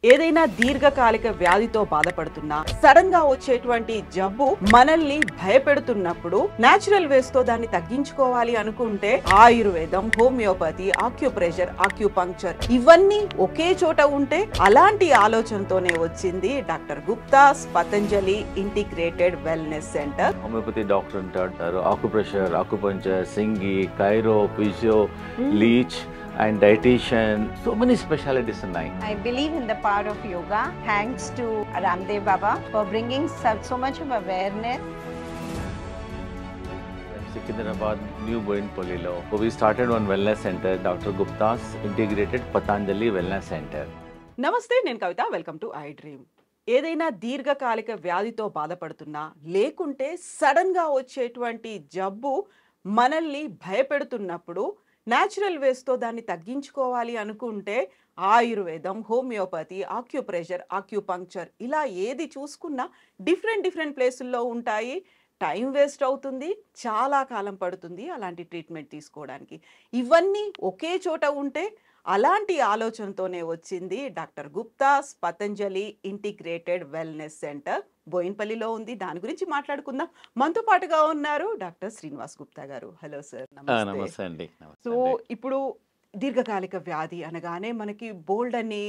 ఏదైనా దీర్ఘకాలిక వ్యాధితో బాధపడుతున్నా సడన్ గా వచ్చేటువంటి జబ్బు మనల్ని భయపెడుతున్నప్పుడు నేచురల్ వేస్ తో దాన్ని తగ్గించుకోవాలి అనుకుంటే ఆయుర్వేదం, హోమియోపతి, ఆక్యుప్రెషర్, ఆక్యుపంక్చర్ ఇవన్నీ ఒకే చోట ఉంటే అలాంటి ఆలోచనతోనే వచ్చింది doctor Gupta's Patanjali integrated wellness centre. Homeopathy doctor ఉంటారు, ఆక్యుప్రెషర్, ఆక్యుపంక్చర్, సింగి, chiro, physio, leech and dietitian, so many specialties ఉన్నాయి. I believe in the power of yoga. Thanks to Ramdev Baba for bringing so much of awareness. Secunderabad, New Boinpalli. So we started one wellness center, Dr. Gupta's Integrated Patanjali Wellness Center. నమస్తే, నేను Kavitha. Welcome to I dream. ఏదైనా దీర్ఘకాలిక వ్యాధితో బాధపడుతున్నా లేకుంటే sudden గా వచ్చేటువంటి జబ్బు మనల్ని భయపెడుతున్నప్పుడు నేచురల్ వేస్తో దాన్ని తగ్గించుకోవాలి అనుకుంటే ఆయుర్వేదం, హోమియోపతి, ఆక్యుప్రెషర్, ఆక్యుపంక్చర్ ఇలా ఏది చూసుకున్నా డిఫరెంట్ ప్లేసుల్లో ఉంటాయి. టైం వేస్ట్ అవుతుంది, చాలా కాలం పడుతుంది అలాంటి ట్రీట్మెంట్ తీసుకోవడానికి. ఇవన్నీ ఒకే చోట ఉంటే అలాంటి ఆలోచనతోనే వచ్చింది doctor Gupta's Patanjali integrated wellness centre. బోయిన్పల్లిలో ఉంది. దాని గురించి మాట్లాడుకుందాం. మనతో పాటుగా ఉన్నారు డాక్టర్ శ్రీనివాస్ గుప్తా గారు. Hello sir. నమస్తే అండి. సో ఇప్పుడు దీర్ఘకాలిక వ్యాధి అనగానే మనకి బోల్డ్ అని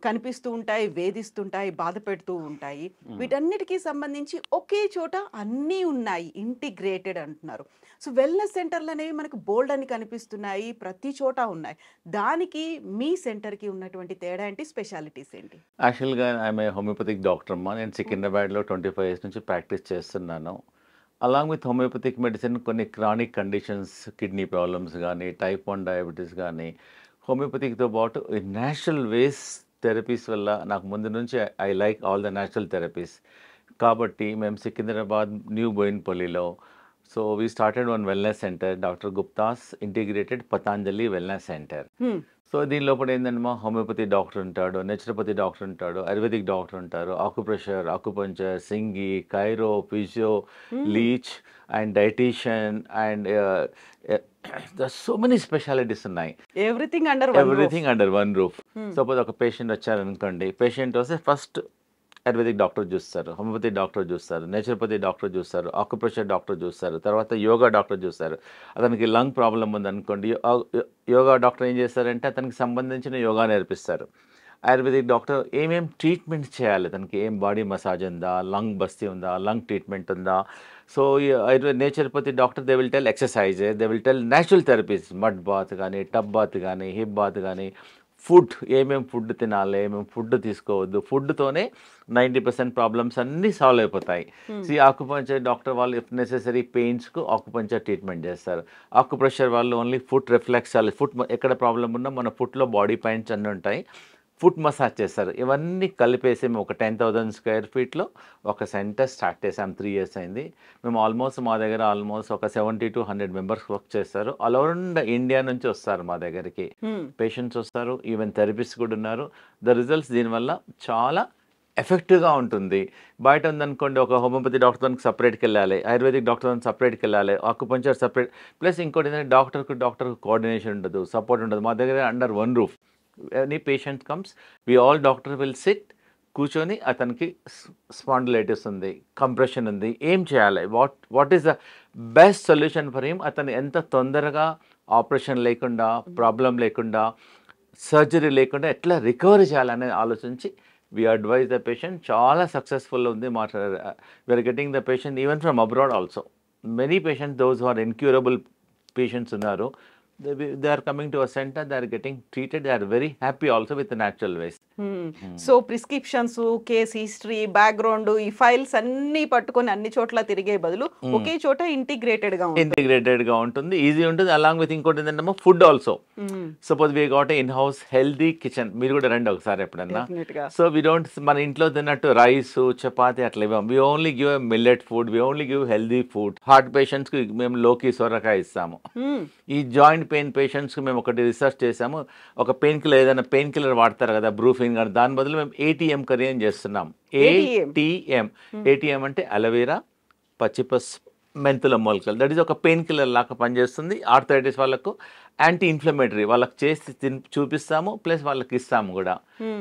కనిపిస్తూ ఉంటాయి, వేధిస్తుంటాయి, బాధ పెడుతూ ఉంటాయి. వీటన్నిటికీ సంబంధించి ఒకే చోట అన్నీ ఉన్నాయి, ఇంటిగ్రేటెడ్ అంటున్నారు. సో వెల్నెస్ సెంటర్లు అనేవి మనకు బోల్డ్ అని కనిపిస్తున్నాయి, ప్రతి చోట ఉన్నాయి. దానికి మీ సెంటర్కి ఉన్నటువంటి తేడా ఏంటి, స్పెషాలిటీస్ ఏంటి? యాక్చువల్గా ఐఎమ్ ఏ హోమియోపతిక్ డాక్టర్ అమ్మా. నేను సికింద్రాబాద్లో 25 years నుంచి ప్రాక్టీస్ చేస్తున్నాను. అలాంగ్ విత్ హోమియోపతిక్ మెడిసిన్ కొన్ని క్రానిక్ కండిషన్స్, కిడ్నీ ప్రాబ్లమ్స్ కానీ, టైప్ 1 డయాబెటీస్ కానీ, హోమియోపతిక్తో పాటు న్యాచురల్ వేస్ థెరపీస్ వల్ల నాకు ముందు నుంచి I like all the natural therapies. కాబట్టి మేము సికింద్రాబాద్ న్యూ బోయిన్పల్లిలో so we started one wellness centre, doctor Gupta's integrated Patanjali wellness centre. So దీని లోపల ఏంటంటే హోమియోపతి డాక్టర్ ఉంటాడు, నేచురోపతి డాక్టర్ ఉంటాడు, ఆయుర్వేదిక్ డాక్టర్ ఉంటారు, ఆక్యుప్రెషర్, ఆక్యుపంక్చర్, సింగి, chiro, physio, leech and dietitian and so many specialities ఉన్నాయి. Everything under one roof. Suppose ఒక patient వచ్చారనుకోండి, పేషెంట్ వస్తే ఫస్ట్ ఆయుర్వేదిక్ డాక్టర్ చూస్తారు, హోమియోపతి డాక్టర్ చూస్తారు, నేచురోపతి డాక్టర్ చూస్తారు, ఆక్యుప్రెషర్ డాక్టర్ చూస్తారు, తర్వాత యోగా డాక్టర్ చూస్తారు. అతనికి లంగ్ ప్రాబ్లం ఉందనుకోండి, యోగా డాక్టర్ ఏం చేస్తారంటే అతనికి సంబంధించిన యోగా నేర్పిస్తారు. ఆయుర్వేదిక్ డాక్టర్ ఏమేం ట్రీట్మెంట్ చేయాలి, తనకి ఏం బాడీ మసాజ్ ఉందా, లంగ్ బస్తీ ఉందా, లంగ్ ట్రీట్మెంట్ ఉందా. So naturopathy doctor they will tell exercise, they will tell natural therapies, mud bath కానీ, టబ్ బాత్ కానీ, హిప్ బాత్ కానీ, ఫుడ్ ఏమేమి ఫుడ్ తినాలి, ఏమేమి ఫుడ్ తీసుకోవద్దు, ఫుడ్తోనే 90% ప్రాబ్లమ్స్ అన్నీ సాల్వ్ అయిపోతాయి. ఆక్యుపంక్చర్ డాక్టర్ వాళ్ళు ఇఫ్ నెసెసరీ పెయిన్స్కు ఆక్యుపంక్చర్ ట్రీట్మెంట్ చేస్తారు. ఆక్యుప్రెషర్ వాళ్ళు ఓన్లీ ఫుట్ రిఫ్లెక్స్, ఫుట్ ఎక్కడ ప్రాబ్లం ఉన్నా మన ఫుట్లో బాడీ పెయిన్స్ అన్నీ ఉంటాయి, ఫుట్ మసాజ్ చేస్తారు. ఇవన్నీ కలిపేసి మేము ఒక 10,000 square feetలో ఒక సెంటర్ స్టార్ట్ చేసాం. 3 years అయింది. మేము ఆల్మోస్ట్ మా దగ్గర ఒక 70 to 100 members వర్క్ చేస్తారు. ఆల్ ఓవర్ ఇండియా నుంచి వస్తారు మా దగ్గరికి, పేషెంట్స్ వస్తారు, ఈవెన్ థెరపిస్ట్ కూడా ఉన్నారు. ద రిజల్ట్స్ దీనివల్ల చాలా ఎఫెక్టివ్గా ఉంటుంది. బయట ఉందనుకోండి, ఒక హోమియోపతి డాక్టర్కి సపరేట్కి వెళ్ళాలి, ఆయుర్వేదిక్ డాక్టర్ సపరేట్కి వెళ్ళాలి, ఆక్యుపంక్చర్ సపరేట్, ప్లస్ ఇంకోటి ఏంటంటే డాక్టర్ కోఆర్డినేషన్ ఉండదు, సపోర్ట్ ఉండదు. మా దగ్గర under one roof any patient comes, we all doctor will sit, కూర్చొని అతనికి స్పాండిలైటిస్ ఉంది, కంప్రెషన్ ఉంది, ఏం చేయాలి, what is the best solution for him, అతను ఎంత తొందరగా ఆపరేషన్ లేకుండా, ప్రాబ్లం లేకుండా, సర్జరీ లేకుండా ఎట్లా రికవరీ చేయాలనేది ఆలోచించి we advise the patient. చాలా సక్సెస్ఫుల్ ఉంది. We are getting the patient even from abroad also. Many patients those who are incurable patients ఉన్నారు, they are coming to a center, they are getting treated, they are very happy also with the natural ways. So prescriptions, case history, background, ఈ files అన్ని పట్టుకొని అన్ని చోట్ల తిరిగే బదులు ఒకే చోట integrated గా ఉంటుంది, ఈజీ ఉంటుంది. అలాంగ్ విత్ ఇంకోటి ఏంటంటే food also. Suppose we got in house healthy kitchen, మీరు కూడా రండి ఒకసారి ఎప్పుడన్నా. సో వీ డోంట్ మన ఇంట్లో తిన్నట్టు రైస్, చపాతి అట్లా ఇవ్వం. We only give millet food, we only give healthy food. Heart patients కి మేము లోకి సొరకాయ ఇస్తాము. ఈ జాయింట్ పెయిన్ పేషెంట్స్కి మేము ఒకటి రీసెర్చ్ చేసాము. ఒక పెయిన్ కిల్లర్, ఏదైనా పెయిన్ కిల్లర్ వాడతారు కదా బ్రూఫిన్ కానీ, దాని బదులు మేము ATM కర్రీ అని చేస్తున్నాం. ATM అంటే అలోవెరా, పచ్చిపస్, మెంతుల మొలకలు. దట్ ఈస్ ఒక పెయిన్ కిల్లర్ లాగా పనిచేస్తుంది ఆర్థరైటిస్ వాళ్ళకు. యాంటీ ఇన్ఫ్లమేటరీ వాళ్ళకి చేసి చూపిస్తాము, ప్లస్ వాళ్ళకి ఇస్తాము కూడా.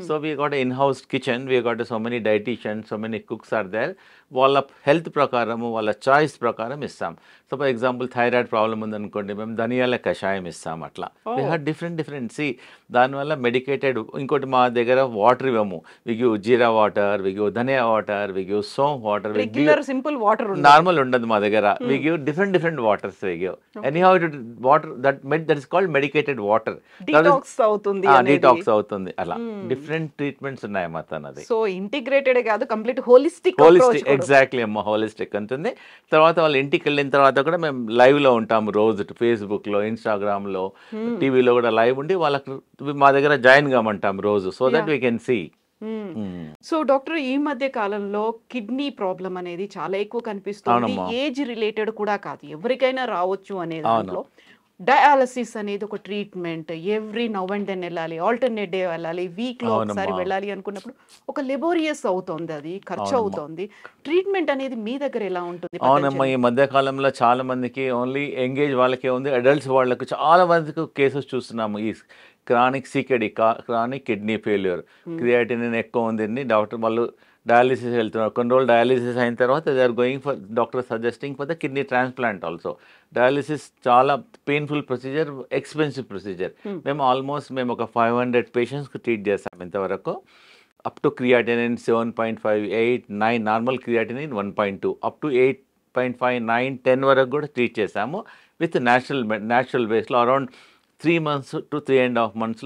So we got in house kitchen, we got so many dietitians, so many cooks are there. వాళ్ళ హెల్త్ ప్రకారము, వాళ్ళ చాయిస్ ప్రకారం ఇస్తాం. So for example thyroid problem ఉందనుకోండి, మేము ధనియాల కషాయం ఇస్తాం. అట్లా వీ హ్యావ్ డిఫరెంట్ సి. దానివల్ల మెడికేటెడ్. ఇంకోటి మా దగ్గర వాటర్ ఇవ్వము, we give jeera water, we give dhaniya water, we give saunf water. Regular simple water normal ఉండదు మా దగ్గర. We give different waters. We give anyhow water that is called medicated water. Detox అవుతుంది డిటాక్స్ అవుతుంది. అలా డిఫరెంట్ ట్రీట్మెంట్స్ ఉన్నాయి మా తనది. సో ఇంటిగ్రేటెడ్ కాదు, కంప్లీట్ హోలిస్టిక్. ఎగ్జాక్ట్లీ అమ్మ, హోలిస్టిక్ ఉంటుంది. తర్వాత వాళ్ళ ఇంటికి వెళ్ళిన తర్వాత కూడా మేము లైవ్ లో ఉంటాము రోజు, ఫేస్బుక్ లో, ఇన్స్టాగ్రామ్ లో, టీవీలో కూడా లైవ్ ఉండి వాళ్ళకి మా దగ్గర జాయిన్ కామంటాం రోజు, so that we can see. So doctor, ఈ మధ్య కాలంలో కిడ్నీ ప్రాబ్లం అనేది చాలా ఎక్కువ కనిపిస్తుంది. ఏజ్ రిలేటెడ్ కూడా కాదు, ఎవరికైనా రావచ్చు అనే దాంట్లో డయాలసిస్ అనేది ఒక treatment. Every now and then వెళ్ళాలి, ఆల్టర్నేట్ డే వెళ్ళాలి, వీక్ లో ఒకసారి వెళ్ళాలి అనుకున్నప్పుడు ఒక లెబోరియస్ అవుతుంది, అది ఖర్చు అవుతుంది. ట్రీట్మెంట్ అనేది మీ దగ్గర ఎలా ఉంటుంది? అవునమ్మా, ఈ మధ్య కాలంలో చాలా మందికి ఓన్లీ ఎంగేజ్ వాళ్ళకే ఉంది, అడల్ట్స్ వాళ్ళకు చాలా మందికి కేసెస్ చూస్తున్నాము. ఈ chronic CKD, chronic kidney failure, creatinine ఎక్కువ ఉంది, డాక్టర్ వాళ్ళు డయాలిసిస్ వెళ్తున్నారు. కొన్ని రోజులు డయాలిసిస్ అయిన తర్వాత they are going for, doctor suggesting for the kidney transplant also. Dialysis చాలా పెయిన్ఫుల్ ప్రొసీజర్, ఎక్స్పెన్సివ్ ప్రొసీజర్. మేము ఒక 500 పేషెంట్స్కి ట్రీట్ చేస్తాం ఇంతవరకు. Up to creatinine 7.5, 8, 9, normal creatinine 1.2, up to 8.5, 9, 10 వరకు కూడా ట్రీట్ చేసాము విత్ న్యాచురల్ వేస్లో. Around 3 months to 3.5 months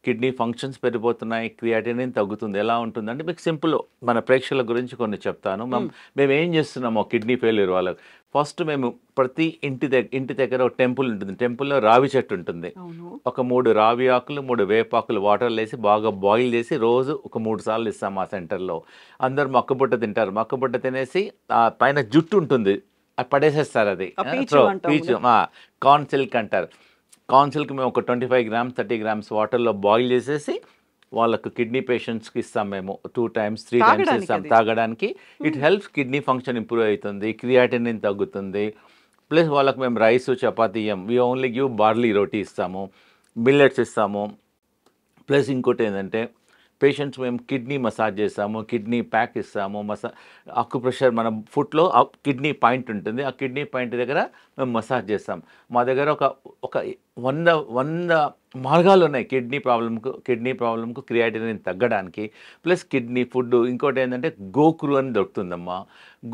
kidney functions పెరిగిపోతున్నాయి, క్రియాటినిన్ తగ్గుతుంది. ఎలా ఉంటుందంటే మీకు సింపుల్, మన ప్రేక్షకుల గురించి కొన్ని చెప్తాను. మేము ఏం చేస్తున్నాము కిడ్నీ ఫెయిల్యూర్ వాళ్ళకి. ఫస్ట్ మేము ప్రతి ఇంటి దగ్గర ఒక టెంపుల్ ఉంటుంది, టెంపుల్లో రావి చెట్టు ఉంటుంది. ఒక 3 రావి ఆకులు, 3 వేపాకులు వాటర్లో వేసి బాగా బాయిల్ చేసి రోజు ఒక 3 సార్లు ఇస్తాం మా సెంటర్లో. అందరు మక్కబుట్ట తింటారు. మక్కబుట్ట తినేసి ఆ పైన జుట్టు ఉంటుంది, అది పడేసేస్తారు. అది పీచు, కార్న్ సిల్క్ అంటారు. కార్న్ సిల్క్ మేము ఒక 25 grams 30 grams వాటర్లో బాయిల్ చేసేసి వాళ్ళకు కిడ్నీ పేషెంట్స్కి ఇస్తాం. మేము 2 times 3 times ఇస్తాం తాగడానికి. It helps, kidney function improve అవుతుంది, క్రియాటినిన్ తగ్గుతుంది. ప్లస్ వాళ్ళకి మేము రైస్, చపాతీ ఇయ్యం, we only give barley roti ఇస్తాము, మిల్లెట్స్ ఇస్తాము. ప్లస్ ఇంకోటి ఏంటంటే పేషెంట్స్ మేము కిడ్నీ మసాజ్ చేస్తాము, కిడ్నీ ప్యాక్ ఇస్తాము, అక్యుప్రెషర్, మన ఫుట్లో కిడ్నీ పాయింట్ ఉంటుంది, ఆ కిడ్నీ పాయింట్ దగ్గర మేము మసాజ్ చేస్తాం. మా దగ్గర ఒక 100 మార్గాలు ఉన్నాయి కిడ్నీ ప్రాబ్లంకు క్రియాటినిన్ తగ్గడానికి. ప్లస్ కిడ్నీ ఫుడ్ ఇంకోటి ఏంటంటే గోక్రు అని దొరుకుతుందమ్మా.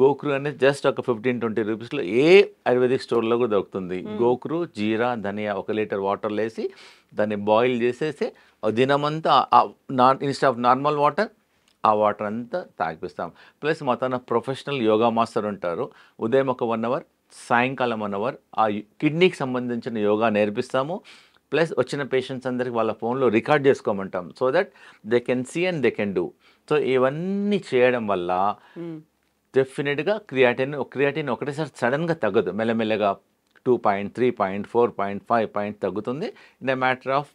గోక్రు అనేది జస్ట్ ఒక 15-20 రూపీస్లో ఏ ఆయుర్వేదిక్ స్టోర్లో కూడా దొరుకుతుంది. గోక్రు, జీరా, ధనియా 1 లీటర్ వాటర్లో వేసి దాన్ని బాయిల్ చేసేసి దినమంతా ఇన్స్టెడ్ ఆఫ్ నార్మల్ వాటర్ ఆ వాటర్ అంతా తాగిపిస్తాం. ప్లస్ మా తన ప్రొఫెషనల్ యోగా మాస్టర్ ఉంటారు, ఉదయం ఒక 1 hour, సాయంకాలం 1 hour ఆ కిడ్నీకి సంబంధించిన యోగా నేర్పిస్తాము. ప్లస్ వచ్చిన పేషెంట్స్ అందరికి వాళ్ళ ఫోన్లో రికార్డ్ చేసుకోమంటాం, so that they can see and they can do. So ఇవన్నీ చేయడం వల్ల డెఫినెట్గా క్రియాటిన్ ఒకటేసారి సడన్గా తగ్గదు, మెల్లమెల్లగా 2.3, 4.5 తగ్గుతుంది. ఇన్ ఎ మ్యాటర్ ఆఫ్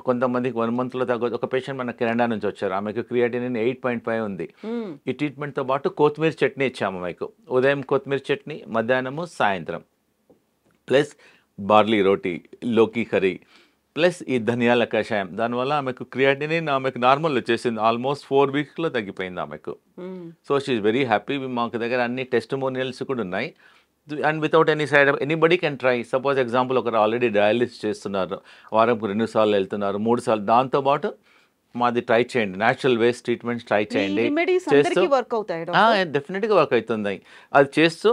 కొంతమందికి 1 monthలో తగ్గదు. ఒక పేషెంట్ మన కెనడా నుంచి వచ్చారు, ఆమెకు క్రియాటినిన్ 8.5 ఉంది. ఈ ట్రీట్మెంట్తో పాటు కొత్తిమీర చట్నీ ఇచ్చాము ఆమెకు. ఉదయం కొత్తిమీర చట్నీ, మధ్యాహ్నము, సాయంత్రం. ప్లస్ బార్లీ రోటీ, లోకి కర్రీ, ప్లస్ ఈ ధనియాల కషాయం. దానివల్ల ఆమెకు క్రియాటినిన్ నార్మల్ వచ్చేసింది. ఆల్మోస్ట్ 4 weeksలో తగ్గిపోయింది ఆమెకు. So she is very happy. మాకు దగ్గర అన్ని టెస్టిమోనియల్స్ కూడా ఉన్నాయి. And without any side anybody can try. Suppose example ఒకరు ఆల్రెడీ డయాలిసిస్ చేస్తున్నారు, వారంకు 2 సార్లు వెళ్తున్నారు, 3 సార్లు, దాంతోపాటు మాది ట్రై చేయండి, న్యాచురల్ వేస్ట్ ట్రీట్మెంట్స్ ట్రై చేయండి. చేస్తూ డెఫినెట్గా వర్క్ అవుతుంది. అది చేస్తూ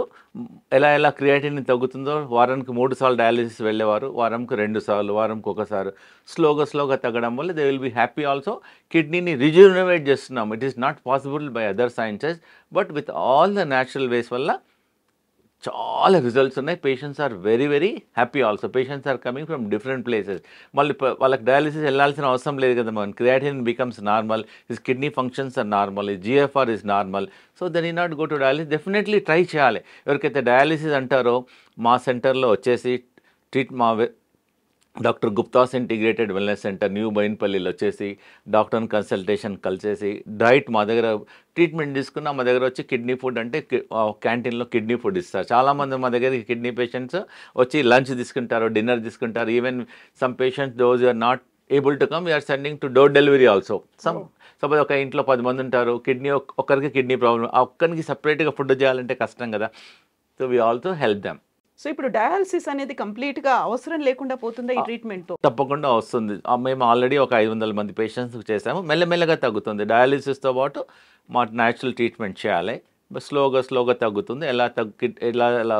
ఎలా క్రియాటినిన్ తగ్గుతుందో, వారానికి 3 సార్లు డయాలిసిస్ వెళ్ళేవారు వారంకి 2 సార్లు, వారంకి 1 సారి స్లోగా తగ్గడం వల్ల they will be happy. Also కిడ్నీని రిజ్యూనవేట్ చేస్తున్నాం. It is not possible by other sciences, but with all the natural ways వల్ల చాలా రిజల్ట్స్ ఉన్నాయి. Patients are very happy. Also patients are coming from different places. మళ్ళీ వాళ్ళకి dialysis వెళ్ళాల్సిన అవసరం లేదు కదా. మన creatinine becomes normal, his kidney functions are normal, his GFR is normal. So then he not go to dialysis. Definitely try చేయాలి. ఎవరికైతే dialysis అంటారో మా సెంటర్లో వచ్చేసి doctor Gupta's integrated wellness centre new బైన్పల్లిలో వచ్చేసి డాక్టర్ని కన్సల్టేషన్ కలిసేసి డైట్ మా దగ్గర ట్రీట్మెంట్ తీసుకున్న మా దగ్గర వచ్చి కిడ్నీ ఫుడ్ అంటే క్యాంటీన్లో కిడ్నీ ఫుడ్ ఇస్తారు. చాలామంది మా దగ్గర కిడ్నీ పేషెంట్స్ వచ్చి లంచ్ తీసుకుంటారు, డిన్నర్ తీసుకుంటారు. Even some patients those are not able to come we are sending to door delivery also. Suppose ఒక ఇంట్లో 10 మంది ఉంటారు, కిడ్నీ ఒక్కరికి కిడ్నీ ప్రాబ్లం, ఆ ఒక్కరికి సపరేట్గా ఫుడ్ చేయాలంటే కష్టం కదా. So we also help them. So ఇప్పుడు డయాలసిస్ అనేది కంప్లీట్ గా అవసరం లేకుండా పోతుందా ఈ ట్రీట్మెంట్ తో? తప్పకుండా వస్తుంది. మేము ఆల్రెడీ ఒక 500 మంది పేషెంట్స్ చేసాము. మెల్లమెల్లగా తగ్గుతుంది. డయాలిసిస్తో పాటు మా న్యాచురల్ ట్రీట్మెంట్ చేయాలి. స్లోగా తగ్గుతుంది. ఎలా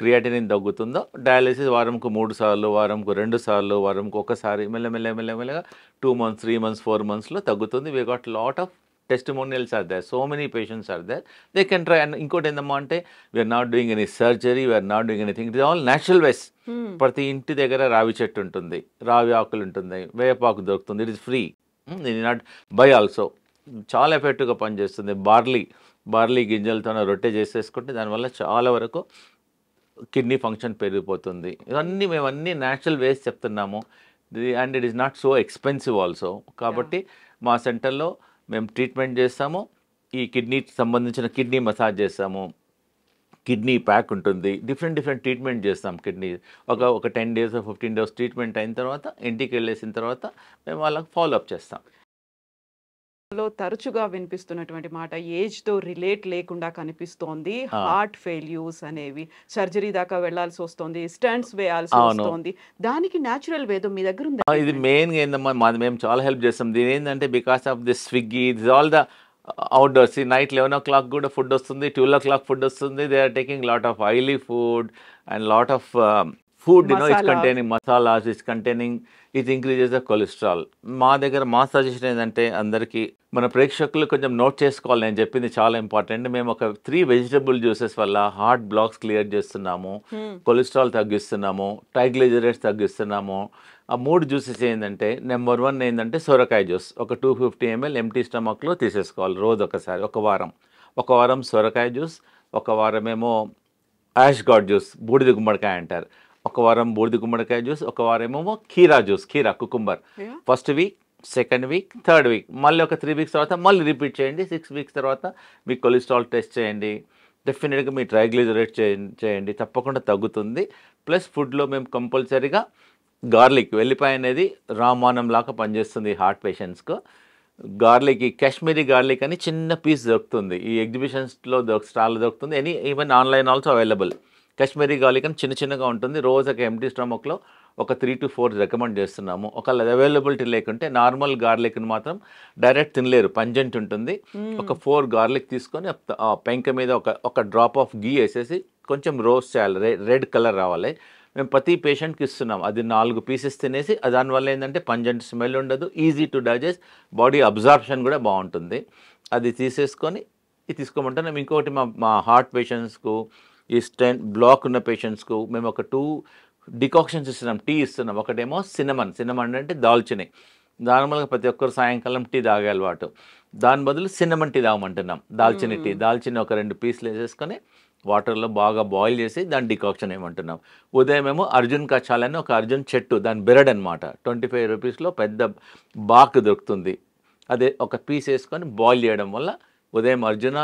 క్రియాటినిన్ తగ్గుతుందో డయాలిసిస్ వారంకు 3 సార్లు, వారంకు 2 సార్లు, వారంకు 1 సారి మెల్లమెల్లగా 2 months, 3 months, 4 monthsలో తగ్గుతుంది. We got lot of testimonials are there, so many patients are there, they can try. And ఇంకోటి ఏందమ్మా అంటే we are not doing any surgery, we are not doing anything, it is all natural ways. ప్రతి ఇంటి దగ్గర రావి చెట్టు ఉంటుంది, రావి ఆకులు ఉంటుంది, వేపాకు దొరుకుతుంది, ఇట్ ఇస్ ఫ్రీ. ఇది నాట్ బై ఆల్సో చాలా ఎఫెక్టివ్గా పనిచేస్తుంది. బార్లీ గింజలతో రొట్టె చేసేసుకుంటే దానివల్ల చాలా వరకు కిడ్నీ ఫంక్షన్ పెరిగిపోతుంది. మేమన్నీ న్యాచురల్ వేస్ చెప్తున్నాము. And it is not so expensive also. కాబట్టి మా సెంటర్లో మేము ట్రీట్మెంట్ చేస్తాము. ఈ కిడ్నీకి సంబంధించిన కిడ్నీ మసాజ్ చేస్తాము, కిడ్నీ ప్యాక్ ఉంటుంది, డిఫరెంట్ ట్రీట్మెంట్ చేస్తాం. కిడ్నీ ఒక 10 days 15 days ట్రీట్మెంట్ అయిన తర్వాత ఇంటికి వెళ్ళేసిన తర్వాత మేము వాళ్ళకి ఫాలోఅప్ చేస్తాం. తరచుగా వినిపిస్తున్నటువంటి మాట ఏజ్ తో రిలేట్ లేకుండా కనిపిస్తోంది. హార్ట్ ఫెయిల్యూర్స్ అనేవి సర్జరీ దాకా వెళ్లాల్సి వస్తుంది, స్టంట్స్ వేయాల్సి వస్తుంది. దానికి న్యాచురల్ వేదో మీ దగ్గర ఉంది. ఇది మెయిన్గా ఏందమ్మా, మేము చాలా హెల్ప్ చేస్తాం. దీని ఏంటంటే because of this Swiggy, this all the outdoors. Night 11 o'clock కూడా ఫుడ్ వస్తుంది, 12 o'clock ఫుడ్ వస్తుంది. They are taking lot of oily food and lot of food, it's containing masalas, it increases the cholesterol. మా దగ్గర మా suggestion ఏంటంటే అందరికీ మన ప్రేక్షకులు కొంచెం నోట్ చేసుకోవాలి, నేను చెప్పింది చాలా ఇంపార్టెంట్. మేము ఒక 3 వెజిటబుల్ జ్యూసెస్ వల్ల హార్ట్ బ్లాక్స్ క్లియర్ చేస్తున్నాము, కొలెస్ట్రాల్ తగ్గిస్తున్నాము, ట్రైగ్లిజరైడ్స్ తగ్గిస్తున్నాము. ఆ 3 జ్యూసెస్ ఏంటంటే, నెంబర్ 1 ఏంటంటే సొరకాయ జ్యూస్. ఒక 250 ml ఎంటీ స్టమక్లో తీసేసుకోవాలి రోజు ఒకసారి, ఒక వారం సొరకాయ జ్యూస్, ఒక వారమేమో యాష్ గాడ్ జ్యూస్, బూడిద గుమ్మడికాయ అంటారు, ఒక వారం బూడిద గుమ్మడికాయ జ్యూస్, ఒక వారమేమో కీరా cucumber. First week, second week, third week, మళ్ళీ ఒక 3 weeks తర్వాత మళ్ళీ రిపీట్ చేయండి. 6 weeks తర్వాత మీ కొలెస్ట్రాల్ టెస్ట్ చేయండి, డెఫినెట్గా మీ ట్రైగ్లిజరైడ్ చేయండి, తప్పకుండా తగ్గుతుంది. ప్లస్ ఫుడ్లో మేము కంపల్సరీగా గార్లిక్, వెల్లిపాయ అనేది రామానం లాగా పనిచేస్తుంది హార్ట్ పేషెంట్స్కు. గార్లిక్, కాశ్మీరీ గార్లిక్ అని చిన్న పీస్ దొరుకుతుంది, ఈ ఎగ్జిబిషన్స్లో స్టాల్లో దొరుకుతుంది, even online also available. Kashmiri garlic అని చిన్నగా ఉంటుంది. రోజు ఒక ఎంటీ స్టమక్లో ఒక 3 to 4 రికమెండ్ చేస్తున్నాము. ఒకవేళ అవైలబిలిటీ లేకుంటే నార్మల్ గార్లిక్ని మాత్రం డైరెక్ట్ తినలేరు, పంజెంట్ ఉంటుంది. ఒక 4 గార్లిక్ తీసుకొని పెంక మీద ఒక డ్రాప్ ఆఫ్ గీ వేసేసి కొంచెం రోస్ట్ చేయాలి, రెడ్ కలర్ రావాలి. మేము ప్రతి పేషెంట్కి ఇస్తున్నాం. అది 4 pieces తినేసి, దానివల్ల ఏంటంటే పంజెంట్ స్మెల్ ఉండదు, easy to digest, body absorption కూడా బాగుంటుంది. అది తీసేసుకొని ఇది తీసుకోమంటున్నాం. ఇంకొకటి మా హార్ట్ పేషెంట్స్కు, ఈ స్టెంట్ బ్లాక్ ఉన్న పేషెంట్స్కు మేము ఒక 2 డికాక్షన్స్ ఇస్తున్నాం, టీ ఇస్తున్నాం. ఒకటేమో సినమన్ అంటే దాల్చిని. నార్మల్గా ప్రతి ఒక్కరు సాయంకాలం టీ తాగే అలవాటు, దాని బదులు సినమన్ టీ తాగమంటున్నాం. దాల్చిని ఒక 2 pieces వేసేసుకొని వాటర్లో బాగా బాయిల్ చేసి దాని డికాక్షన్ ఏమంటున్నాం. ఉదయం ఏమో అర్జున్ కచాలని ఒక అర్జున్ చెట్టు, దాని బెరడ్ అనమాట, 25 rupeesలో పెద్ద బాక్ దొరుకుతుంది. అదే ఒక పీస్ వేసుకొని బాయిల్ చేయడం వల్ల ఉదయం అర్జున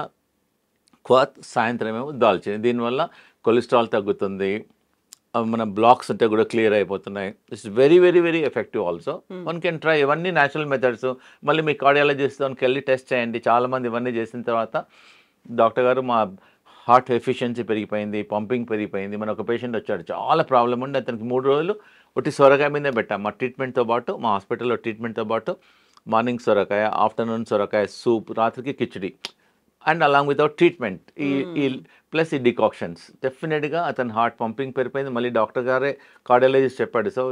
క్వాత్, సాయంత్రం ఏమో దాల్చిని. దీనివల్ల కొలెస్ట్రాల్ తగ్గుతుంది, మన బ్లాక్స్ ఉంటే కూడా క్లియర్ అయిపోతున్నాయి. It's very effective also. One can try. ఇవన్నీ న్యాచురల్ మెథడ్స్. మళ్ళీ మీ కార్డియాలజిస్ట్కి వెళ్ళి టెస్ట్ చేయండి. చాలామంది ఇవన్నీ చేసిన తర్వాత డాక్టర్ గారు మా హార్ట్ ఎఫిషియన్సీ పెరిగిపోయింది, పంపింగ్ పెరిగిపోయింది. మన ఒక పేషెంట్ వచ్చాడు, చాలా ప్రాబ్లం ఉండి అతనికి 3 రోజులు ఒకటి సొరకాయ మీదే పెట్టాం. మా ట్రీట్మెంట్తో పాటు, మా హాస్పిటల్లో ట్రీట్మెంట్తో పాటు మార్నింగ్ సొరకాయ, ఆఫ్టర్నూన్ సొరకాయ సూప్, రాత్రికి khichdi, and along without treatment ఈ ప్లస్ ఈ డికాక్షన్స్, డెఫినెట్గా అతని హార్ట్ పంపింగ్ పెరిగిపోయింది. మళ్ళీ డాక్టర్ గారే కార్డియాలజిస్ట్ చెప్పాడు. So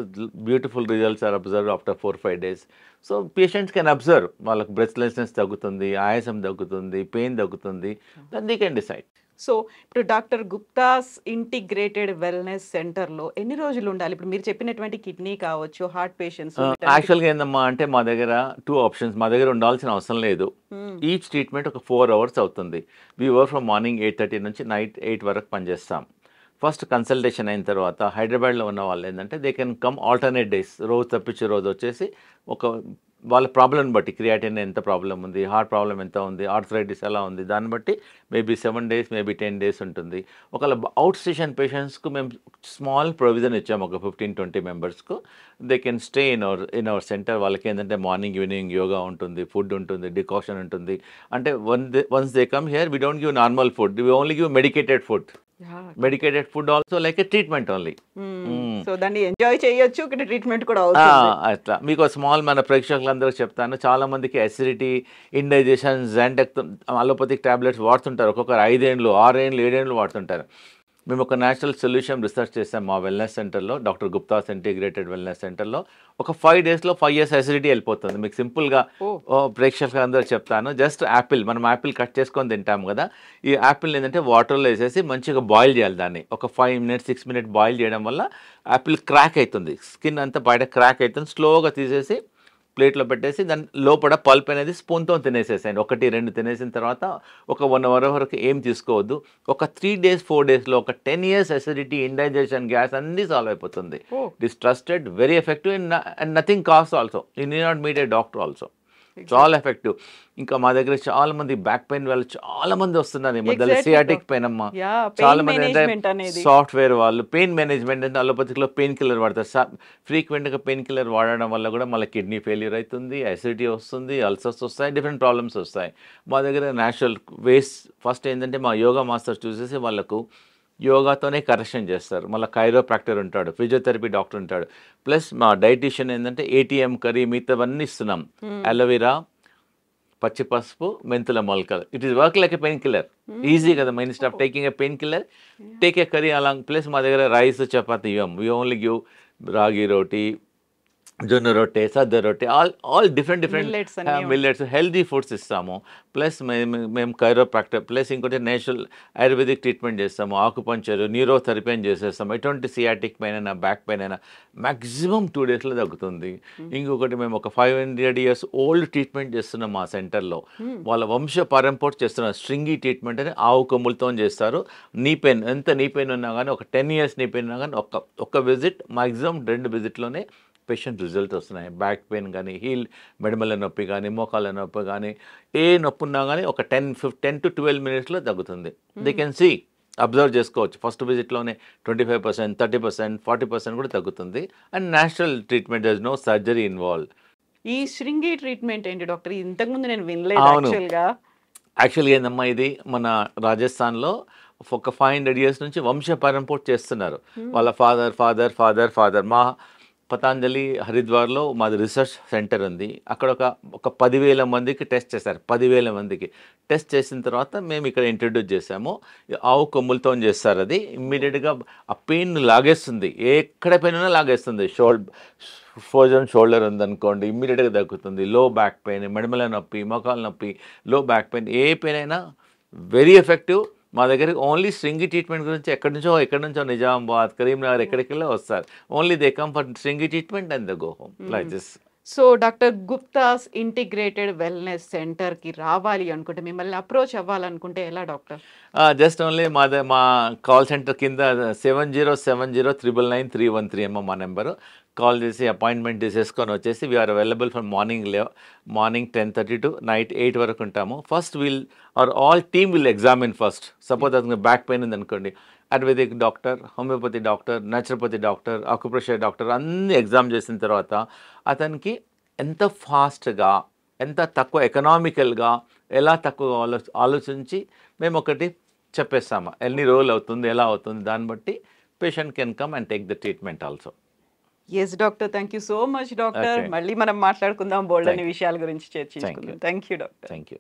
beautiful results are observe after 4-5 days. So patients can observe, వాళ్ళకి బ్రెత్లెస్నెస్ తగ్గుతుంది, ఆయాసం తగ్గుతుంది, పెయిన్ తగ్గుతుంది, then they can decide. So ఇప్పుడు డాక్టర్ గుప్తాస్ ఇంటిగ్రేటెడ్ వెల్నెస్ సెంటర్లో ఎన్ని రోజులు ఉండాలి? ఇప్పుడు మీరు చెప్పినటువంటి కిడ్నీ కావచ్చు, హార్ట్ పేషెంట్స్. యాక్చువల్గా ఏందమ్మా అంటే మా దగ్గర 2 options, మా దగ్గర ఉండాల్సిన అవసరం లేదు. ఈచ్ ట్రీట్మెంట్ ఒక 4 hours అవుతుంది. వీ వర్క్ ఫ్రమ్ మార్నింగ్ 8:30 నుంచి నైట్ 8 వరకు పనిచేస్తాం. ఫస్ట్ కన్సల్టేషన్ అయిన తర్వాత హైదరాబాద్లో ఉన్న వాళ్ళు ఏంటంటే they can come alternate days, రోజు తప్పించే రోజు వచ్చేసి ఒక వాళ్ళ ప్రాబ్లం బట్టి క్రియాటిన్ ఎంత ప్రాబ్లం ఉంది, హార్ట్ ప్రాబ్లం ఎంత ఉంది, ఆర్థరైటిస్ ఎలా ఉంది, దాన్ని బట్టి మేబీ 7 days మేబీ 10 days ఉంటుంది. ఒకవేళ అవుట్ స్టేషన్ పేషెంట్స్కు మేము స్మాల్ ప్రొవిజన్ ఇచ్చాము, ఒక 15-20 మెంబర్స్కు. They can stay in our centre. వాళ్ళకి ఏంటంటే మార్నింగ్ ఈవినింగ్ యోగా ఉంటుంది, ఫుడ్ ఉంటుంది, డికాషన్ ఉంటుంది. అంటే once they come here we don't give normal food, we only give medicated food. Medicated food also like a treatment only. So దాన్ని enjoy చేయొచ్చు, ఇక్కడ treatment కూడా అవుతుంది. అట్లా మీకు స్మాల్ మన ప్రేక్షకులందరూ చెప్తాను, చాలా మందికి అసిడిటీ, ఇండైజెషన్, జాంటెక్, అలోపతిక్ టాబ్లెట్స్ వాడుతుంటారు. ఒక్కొక్కరు 5 ఏళ్ళు 6 ఏళ్ళు 7 ఏళ్ళు వాడుతుంటారు. మేము ఒక నేషనల్ సొల్యూషన్ రీసెర్చ్ చేసాం మా వెల్నెస్ సెంటర్లో, డాక్టర్ గుప్తాస్ ఇంటిగ్రేటెడ్ వెల్నెస్ సెంటర్లో. ఒక 5 daysలో 5 years అసిడిటీ వెళ్ళిపోతుంది. మీకు సింపుల్గా ప్రేక్షకులందరూ చెప్తాను. జస్ట్ యాపిల్, మనం యాపిల్ కట్ చేసుకొని తింటాము కదా, ఈ యాపిల్ ఏంటంటే వాటర్లో వేసేసి మంచిగా బాయిల్ చేయాలి. దాన్ని ఒక 5 minutes 6 minutes బాయిల్ చేయడం వల్ల యాపిల్ క్రాక్ అవుతుంది, స్కిన్ అంతా బయట క్రాక్ అవుతుంది. స్లోగా తీసేసి ప్లేట్లో పెట్టేసి దాని లోపల పల్ప్ అనేది స్పూన్తో తినేసేసాయండి. 1-2 తినేసిన తర్వాత ఒక 1 hour వరకు ఏం తీసుకోవద్దు. ఒక 3 days 4 daysలో ఒక 10 years అసిడిటీ, ఇండైజెషన్, గ్యాస్ అన్నీ సాల్వ్ అయిపోతుంది. This trusted, very effective and nothing cost also. You need not meet A doctor also. చాలా ఎఫెక్టివ్. ఇంకా మా దగ్గర చాలా మంది బ్యాక్ పెయిన్ వాళ్ళు చాలా మంది వస్తున్నారు. ఈ మధ్యలో సియాటిక్ పెయిన్ అమ్మ, చాలా మంది అంటే సాఫ్ట్వేర్ వాళ్ళు పెయిన్ మేనేజ్మెంట్ అంటే అలోపతిలో పెయిన్ కిల్లర్ వాడతారు. ఫ్రీక్వెంట్గా పెయిన్ కిల్లర్ వాడడం వల్ల కూడా మళ్ళీ కిడ్నీ ఫెయిల్యూర్ అవుతుంది, అసిడిటీ వస్తుంది, అల్సర్స్ వస్తాయి, డిఫరెంట్ ప్రాబ్లమ్స్ వస్తాయి. మా దగ్గర న్యాచురల్ వేస్ ఫస్ట్ ఏంటంటే మా యోగా మాస్టర్స్ చూసేసి వాళ్ళకు యోగాతోనే కరెక్షన్ చేస్తారు. మళ్ళీ కైరోప్రాక్టర్ ఉంటాడు, ఫిజియోథెరపీ డాక్టర్ ఉంటాడు, ప్లస్ మా డైటీషియన్ ఏంటంటే ఏటీఎం కర్రీ మిగతావన్నీ ఇస్తున్నాం. అలోవెరా, పచ్చి పసుపు, మెంతుల మొలకలు. It is work like a painkiller. Easy కదా, instead of taking a painkiller take a curry along. Plus మా దగ్గర రైస్, చపాతి ఇవ్వం. వీ ఓన్లీ గివ్ రాగి రోటీ, జొన్న రొట్టె, సద్ద రొట్టె, all different millets, healthy foods ఇస్తాము. ప్లస్ మేము కైరోప్రాక్టర్, ప్లస్ ఇంకోటి నేచురల్ ఆయుర్వేదిక్ ట్రీట్మెంట్ చేస్తాము. ఆకుపంచర్, న్యూరోథెరపీ అని చేసేస్తాము. ఎటువంటి సియాటిక్ పెయిన్ అయినా, బ్యాక్ పెయిన్ అయినా మ్యాక్సిమం 2 daysలో తగ్గుతుంది. ఇంకొకటి మేము ఒక 500 years ఓల్డ్ ట్రీట్మెంట్ చేస్తున్నాం మా సెంటర్లో. వాళ్ళ వంశ పరంపర చేస్తున్నారు. స్ట్రింగి ట్రీట్మెంట్ అని ఆవు కొమ్ములతో చేస్తారు. నీ పెయిన్ ఎంత నీ పెయిన్ ఉన్నా కానీ, ఒక 10 years నీ పెయిన్ ఉన్నా కానీ ఒక విజిట్, మ్యాక్సిమం 2 విజిట్లోనే పేషెంట్ రిజల్ట్ వస్తున్నాయి. బ్యాక్ పెయిన్ కానీ, మెడమల నొప్పి కానీ, మోకాళ్ళ నొప్పి కానీ, ఏ నొప్పి ఉన్నా కానీ ఒక 10 to 12 minutesలో తగ్గుతుంది. దే కెన్ సీ, అబ్జర్వ్ చేసుకోవచ్చు. ఫస్ట్ విజిట్లోనే 25%, 30%, 40% కూడా తగ్గుతుంది. And natural treatment, there is no surgery involve. ఈ శృంగి ట్రీట్మెంట్ ఏంటి డాక్టర్? ఇంతకుముందు నేను వినలేదు యాక్చువల్గా ఏందమ్మా, ఇది మన రాజస్థాన్లో ఒక 500 years నుంచి వంశ పరంపర చేస్తున్నారు. వాళ్ళ ఫాదర్ మా పతాంజలి హరిద్వార్లో మాది రీసెర్చ్ సెంటర్ ఉంది. అక్కడ ఒక 10,000 మందికి టెస్ట్ చేశారు. 10,000 మందికి టెస్ట్ చేసిన తర్వాత మేము ఇక్కడ ఇంట్రడ్యూస్ చేసాము. ఆవు కొమ్ములతో చేస్తారు. అది ఇమ్మీడియట్గా ఆ పెయిన్ లాగేస్తుంది, ఎక్కడ పెయిన్ ఉన్నా లాగేస్తుంది. ఫ్రోజన్ షోల్డర్ ఉందనుకోండి, ఇమ్మీడియట్గా తగ్గుతుంది. లో బ్యాక్ పెయిన్, మెడమల నొప్పి, మోకాల నొప్పి, లో బ్యాక్ పెయిన్, ఏ పెయిన్ అయినా వెరీ ఎఫెక్టివ్. మా దగ్గరికి ఓన్లీ శృంగి ట్రీట్మెంట్ గురించి ఎక్కడి నుంచో నిజామాబాద్, కరీంనగర్ ఎక్కడికెళ్ళో వస్తారు. ఓన్లీ దే కమ్ ఫర్ శృంగి treatment and they go home like this. So doctor Gupta's integrated wellness సెంటర్కి రావాలి అనుకుంటే, మిమ్మల్ని అప్రోచ్ అవ్వాలనుకుంటే ఎలా డాక్టర్? జస్ట్ ఓన్లీ మా కాల్ సెంటర్ కింద 7070999313 అమ్మ మా నెంబరు. కాల్ చేసి అపాయింట్మెంట్ తీసేసుకొని వచ్చేసి we are available from morning 10:30 to night 8 వరకు ఉంటాము. First all team will examine first. Suppose అతనికి బ్యాక్ పెయిన్ ఉందనుకోండి, ayurvedic doctor, homeopathy doctor, naturopathy doctor, acupressure doctor అన్నీ ఎగ్జామ్ చేసిన తర్వాత అతనికి ఎంత ఫాస్ట్గా, ఎంత తక్కువ ఎకనామికల్గా, ఎలా తక్కువ ఆలోచించి మేము ఒకటి చెప్పేస్తాము. ఎన్ని రోజులు అవుతుంది, ఎలా అవుతుంది, దాన్ని బట్టి patient can come and take the treatment also. Yes doctor, thank you so much doctor. మళ్ళీ మనం మాట్లాడుకుందాం, బోల్డ్ అనే విషయాల గురించి చర్చించుకుందాం. Thank you doctor. Thank you.